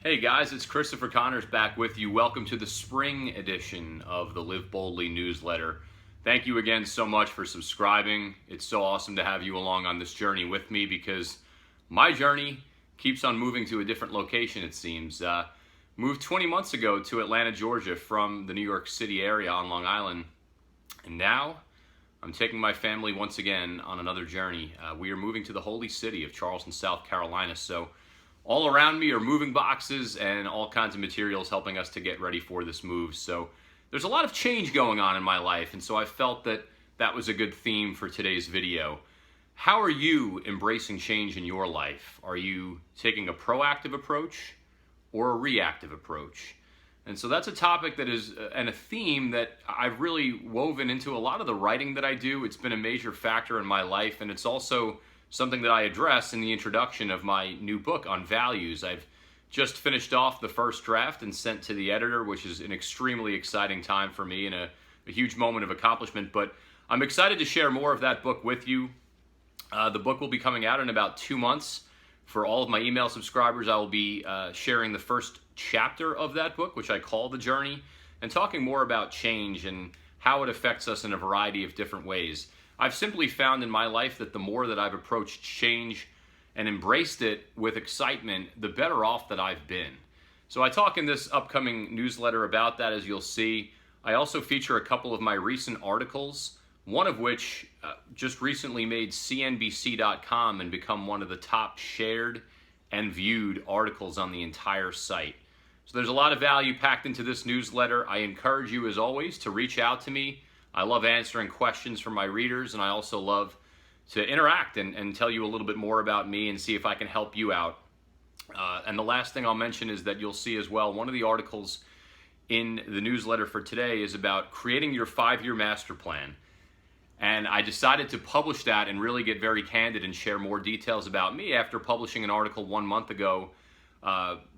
Hey guys, it's Christopher Connors back with you. Welcome to the spring edition of the Live Boldly newsletter. Thank you again so much for subscribing. It's so awesome to have you along on this journey with me because my journey keeps on moving to a different location, it seems. Moved 20 months ago to Atlanta, Georgia from the New York City area on Long Island. And now I'm taking my family once again on another journey. We are moving to the holy city of Charleston, South Carolina. So all around me are moving boxes and all kinds of materials helping us to get ready for this move. So there's a lot of change going on in my life, and so I felt that that was a good theme for today's video. How are you embracing change in your life? Are you taking a proactive approach or a reactive approach? And so that's a topic that is and a theme that I've really woven into a lot of the writing that I do. It's been a major factor in my life, and it's also something that I address in the introduction of my new book on values. I've just finished off the first draft and sent to the editor, which is an extremely exciting time for me and a huge moment of accomplishment. But I'm excited to share more of that book with you. The book will be coming out in about 2 months. For all of my email subscribers, I will be sharing the first chapter of that book, which I call The Journey, and talking more about change and how it affects us in a variety of different ways. I've simply found in my life that the more that I've approached change and embraced it with excitement, the better off that I've been. So I talk in this upcoming newsletter about that, as you'll see. I also feature a couple of my recent articles, one of which just recently made CNBC.com and become one of the top shared and viewed articles on the entire site. So there's a lot of value packed into this newsletter. I encourage you, as always, to reach out to me. I love answering questions from my readers, and I also love to interact and tell you a little bit more about me and see if I can help you out. And the last thing I'll mention is that you'll see as well, one of the articles in the newsletter for today is about creating your 5-year master plan. And I decided to publish that and really get very candid and share more details about me after publishing an article 1 month ago,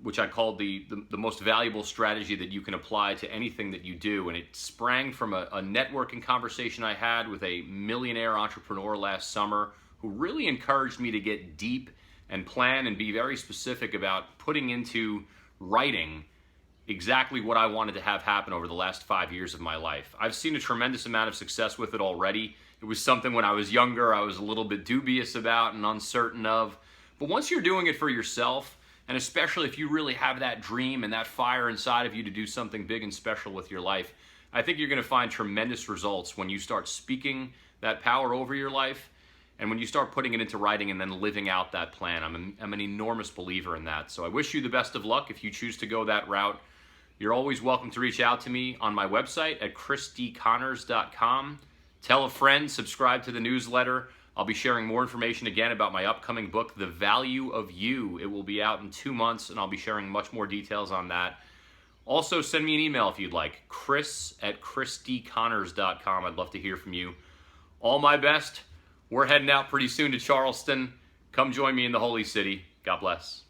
which I called the most valuable strategy that you can apply to anything that you do. And it sprang from a networking conversation I had with a millionaire entrepreneur last summer who really encouraged me to get deep and plan and be very specific about putting into writing exactly what I wanted to have happen over the last 5 years of my life. I've seen a tremendous amount of success with it already. It was something when I was younger I was a little bit dubious about and uncertain of. But once you're doing it for yourself, and especially if you really have that dream and that fire inside of you to do something big and special with your life, I think you're going to find tremendous results when you start speaking that power over your life and when you start putting it into writing and then living out that plan. I'm an enormous believer in that. So I wish you the best of luck if you choose to go that route. You're always welcome to reach out to me on my website at chrisdconnors.com. Tell a friend, subscribe to the newsletter. I'll be sharing more information again about my upcoming book, The Value of You. It will be out in 2 months, and I'll be sharing much more details on that. Also, send me an email if you'd like, chris@chrisdconnors.com. I'd love to hear from you. All my best. We're heading out pretty soon to Charleston. Come join me in the Holy City. God bless.